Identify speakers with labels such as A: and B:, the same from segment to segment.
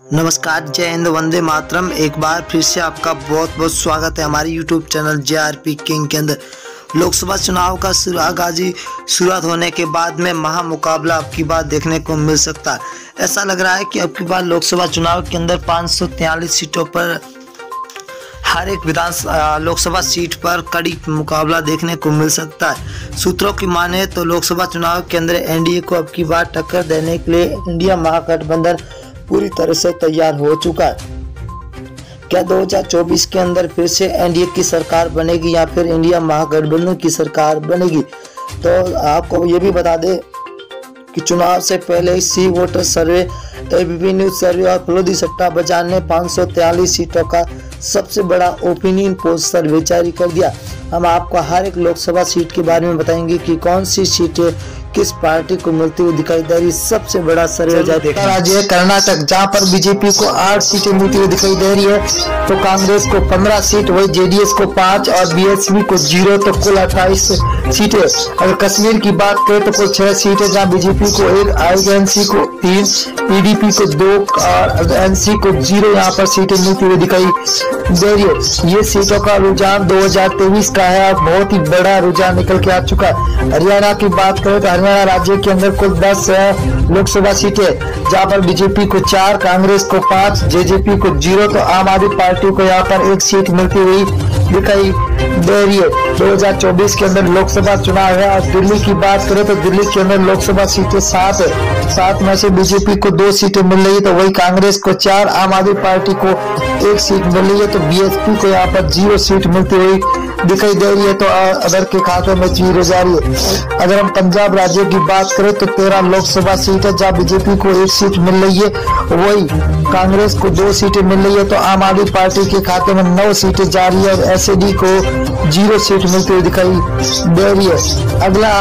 A: नमस्कार, जय हिंद, वंदे मातरम। एक बार फिर से आपका बहुत बहुत स्वागत है हमारे यूट्यूब चैनल JRP किंग के अंदर। लोकसभा चुनाव का सुरागाजी शुरुआत होने के बाद में महामुकाबला अब की बार देखने को मिल सकता है। ऐसा लग रहा है कि अब की बार लोकसभा चुनाव के अंदर 543 सीटों पर हर एक लोकसभा सीट पर कड़ी मुकाबला देखने को मिल सकता है। सूत्रों की माने तो लोकसभा चुनाव के अंदर एनडीए को अब की बार टक्कर देने के लिए इंडिया महागठबंधन पूरी तरह से तैयार हो चुका है। क्या 2024 के अंदर फिर से एनडीए की सरकार बनेगी या फिर इंडिया महागठबंधन की सरकार बनेगी? तो आपको ये भी बता दें कि चुनाव से पहले सी वोटर सर्वे, एबीपी न्यूज सर्वे और फलोदी सट्टा बाजार ने 543 सीटों का सबसे बड़ा ओपिनियन पोल सर्वे जारी कर दिया। हम आपको हर एक लोकसभा सीट के बारे में बताएंगे कि कौन सी सीटें किस पार्टी को मिलती हुई दिखाई दे रही। सबसे बड़ा सर्वे राज्य है कर्नाटक, जहां पर बीजेपी को 8 सीटें मिलती हुई दिखाई दे रही है, तो कांग्रेस को 15 सीट, वही जेडीएस को 5 और बीएसपी को 0, तो कुल 28 सीटें। अगर कश्मीर की बात करें तो कुल 6 सीटें, जहां बीजेपी को 1, आईएनसी को 3, पीडीपी को 2 और एनसी को 0 यहाँ पर सीटें मिलती हुई दिखाई दे रही है। ये सीटों का रुझान 2023 का है और बहुत ही बड़ा रुझान निकल के आ चुका है। हरियाणा की बात करें तो हरियाणा राज्य के अंदर कुल 10 लोकसभा सीटें, जहां पर बीजेपी को 4, कांग्रेस को 5, जेजेपी को 0, तो आम आदमी पार्टी को यहाँ पर 1 सीट मिलती हुई दिखाई दे रही है। 2024 के अंदर लोकसभा चुनाव है। और दिल्ली की बात करें तो दिल्ली के अंदर लोकसभा सीटें 7 है। 7 में से बीजेपी को 2 सीटें मिल रही है, तो वही कांग्रेस को 4, आम आदमी पार्टी को 1 सीट मिल रही है, तो बीएसपी को यहाँ पर 0 सीट मिलती हुई दिखाई दे रही है। तो अदर के खाते में 0 जा रही है। अगर हम पंजाब राज्य की बात करें तो 13 लोकसभा सीट है, जहाँ बीजेपी को 1 सीट मिल रही है, वही कांग्रेस को 2 सीटें मिल रही है, तो आम आदमी पार्टी के खाते में 9 सीटें जा रही है और एसएडी को 0 सीट मिलती हुई दिखाई दे रही है। अगला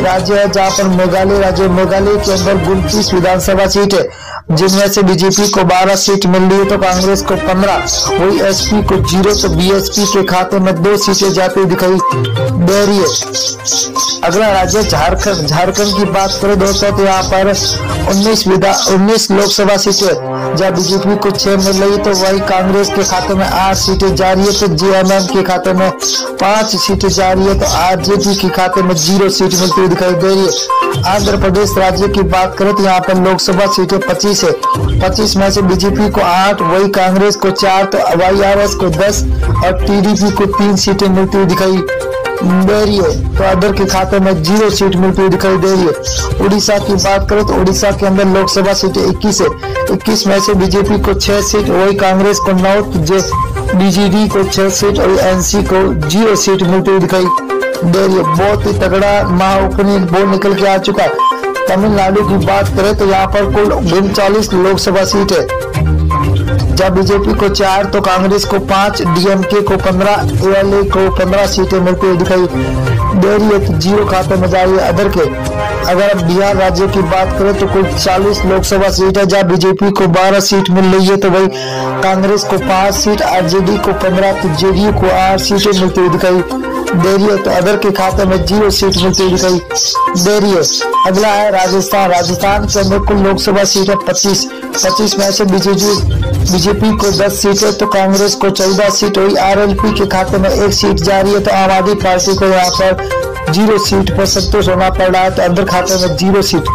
A: राज्य है जहाँ पर मेघालय राज्य। मेघालय के अंदर 29 विधानसभा सीट है, जिनमें से बीजेपी को 12 सीट मिल रही है, तो कांग्रेस को 15, वही एसपी को 0, तो बीएसपी के खाते में 2 सीटें जाती हुई दिखाई दे रही है। अगला राज्य झारखंड। झारखंड की बात करें दोस्तों तो यहाँ पर 19 लोकसभा सीटें, जहाँ बीजेपी को 6 मिल रही है, तो वही कांग्रेस के खाते में 8 सीटें जा रही है, तो जेएमएम के खाते में 5 सीटें जा रही है, तो आरजेडी के खाते में 0 सीट मिलती हुई दिखाई दे रही है। आंध्र प्रदेश राज्य की बात करें तो यहाँ पर लोकसभा सीटें 25 है। 25 में से बीजेपी को 8, वही कांग्रेस को 4, तो वाईआरएस को 10 और टीडीपी को 3 सीटें मिलती हुई दिखाई दे रही है, तो अदर के खाते में 0 सीट मिलती हुई दिखाई दे रही है। उड़ीसा की बात करें तो उड़ीसा के अंदर लोकसभा सीटें 21 है। 21 में से बीजेपी को 6 सीट, वही कांग्रेस को 9, बीजेडी को 6 सीट और एनसी को 0 सीट मिलती हुई दिखाई दे रही है। बहुत ही तगड़ा महाओपिनियन पोल निकल के आ चुका है। तमिलनाडु की बात करें तो यहाँ पर कुल 39 लोकसभा सीट है, जहाँ बीजेपी को 4, तो कांग्रेस को 5, डीएमके को 15, एएलए को 15 सीटें मिलती हुई दिखाई दे रही है, तो 0 खाते में जा रही है अदर के। अगर हम बिहार राज्य की बात करें तो कुल 40 लोकसभा सीट है, जहाँ बीजेपी को 12 सीट मिल रही है, तो वही कांग्रेस को 5 सीट, आरजेडी को 15, तो जेडीयू को 8 सीटें मिलती हुई दिखाई दे रही है, तो अदर के खाते में 0 सीट मिलती हुई दिखाई दे रही है। अगला है राजस्थान। राजस्थान के अंदर कुल लोकसभा सीट है 25 में से बीजेपी को 10 सीट है, तो कांग्रेस को 14 सीट, वही आरएलपी के खाते में 1 सीट जा रही है, तो आम आदमी पार्टी को यहाँ पर 0 सीट पर संतोष होना पड़ रहा है, तो अंदर खाते में 0 सीट।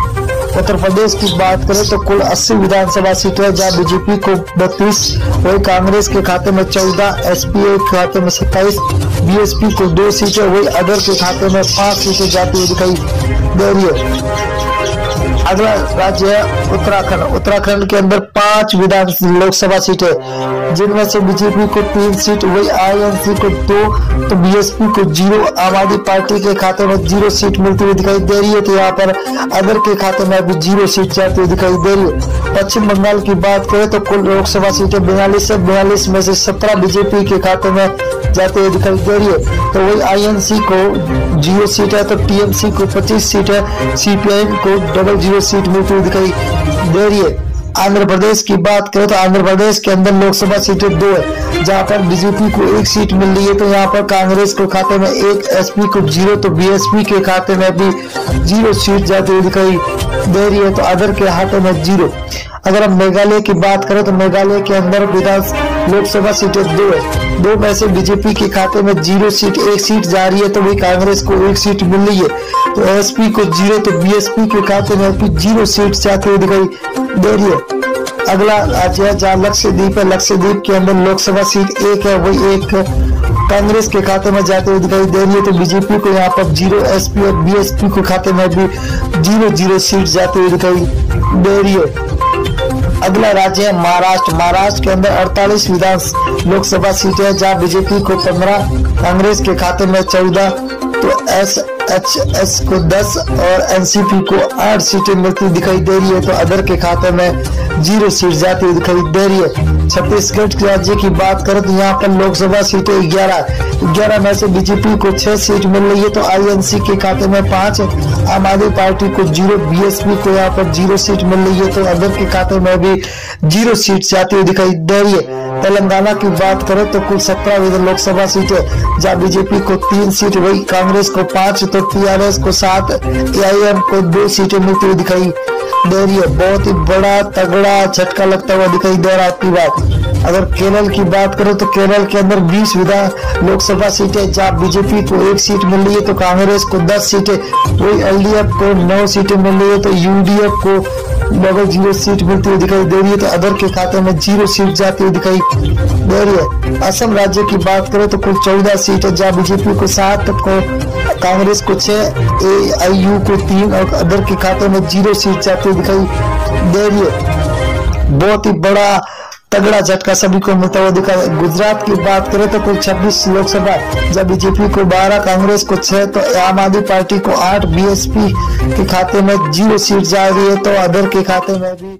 A: उत्तर प्रदेश की बात करें तो कुल 80 विधानसभा सीटें है, जहाँ बीजेपी को 32, वही कांग्रेस के खाते में 14, एसपीए के खाते में 27, बीएसपी को 2 सीटें, वही अदर के खाते में 5 सीटें जाती हुई दिखाई दे रही है। अगला राज्य है उत्तराखंड। उत्तराखंड के अंदर 5 लोकसभा सीटें, जिनमें से बीजेपी को 3 सीट, वही आईएनसी को 2, तो बीएसपी को 0, आम आदमी पार्टी के खाते में 0 सीट मिलती हुई दिखाई दे रही है, तो यहाँ पर अदर के खाते में भी 0 सीट जाती हुई दिखाई दे रही है। पश्चिम बंगाल की बात करें तो कुल लोकसभा सीटें 42 है। 42 में से 17 बीजेपी के खाते में जाते हुए दिखाई दे रही है, तो वही आईएनसी को 0 सीट है, तो टीएमसी को 25 सीट है, सीपीआईएम को 00 सीट मिलती हुई दिखाई दे रही है। आंध्र प्रदेश की बात करें तो आंध्र प्रदेश के अंदर लोकसभा सीटें 2 है, जहां पर बीजेपी को 1 सीट मिल रही है, तो यहाँ पर कांग्रेस को खाते में 1, एसपी को 0, तो बीएसपी के खाते में भी 0 सीट जाती हुई दिखाई दे रही है, तो अदर के हाथों में 0। अगर हम मेघालय की बात करें तो मेघालय के अंदर लोकसभा सीटें 2 है। 2 में से बीजेपी के खाते में 0 सीट, 1 सीट जा रही है तो वही कांग्रेस को 1 सीट मिल रही है। तो एसपी को 0 तो बीएसपी के खाते में 0 सीट जाती हुई दिखाई दे रही है। अगला राज्य है जहाँ लक्षद्वीप है। लक्षद्वीप के अंदर लोकसभा सीट 1 है, वही 1 कांग्रेस के खाते में जाते हुए दिखाई दे रही है। तो बीजेपी को यहाँ पर 0, एसपी और बीएसपी के खाते में भी 0 सीट जाती हुई दिखाई दे रही है। अगला राज्य है महाराष्ट्र। महाराष्ट्र के अंदर 48 विधान लोकसभा सीटें है जहाँ बीजेपी को 15, कांग्रेस के खाते में 14, तो एसएचएस को 10 और एनसीपी को 8 सीटें मिलती दिखाई दे रही है। तो अदर के खाते में 0 सीट जाती हुई दिखाई दे रही है। छत्तीसगढ़ राज्य की बात करें तो यहाँ पर लोकसभा सीटें 11 में से बीजेपी को 6 सीट मिल रही है। तो आईएनसी के खाते में 5, आम आदमी पार्टी को 0, बीएसपी को यहाँ पर 0 सीट मिल रही है। तो अदर के खाते में भी 0 सीट जाती हुई दिखाई दे रही है। तेलंगाना की बात करें तो कुल 17 लोकसभा सीटें जहाँ बीजेपी को 3 सीट, वही कांग्रेस को 5, तो टीआरएस को 7, एआईएम को 2 सीटें मिलती हुई दिखाई दे रही है। बहुत ही बड़ा तगड़ा झटका लगता हुआ दिखाई दे रहा है आपकी बात। अगर केरल की बात करो तो केरल के अंदर 20 विधान लोकसभा सीटें जहाँ बीजेपी को 1 सीट मिल रही है, तो कांग्रेस को 10 सीटें, वही एलडीएफ को 9 सीटें मिल रही है। तो यूडीएफ को लगभग 0 सीट मिलती हुई दिखाई दे रही है। तो अदर के खाते में 0 सीट जाती हुई दिखाई दे रही है। असम राज्य की बात करें तो कुल 14 सीट है जहाँ बीजेपी को 7, को कांग्रेस को 6, एआईयू को 3 और अदर के खाते में 0 सीट जाती हुई दिखाई दे रही है। बहुत ही बड़ा तगड़ा झटका सभी को मिलता हुआ दिखा। गुजरात की बात करें तो कुल 26 लोकसभा जब बीजेपी को 12, कांग्रेस को 6, तो आम आदमी पार्टी को 8, बीएसपी के खाते में 0 सीट जा रही है। तो अदर के खाते में भी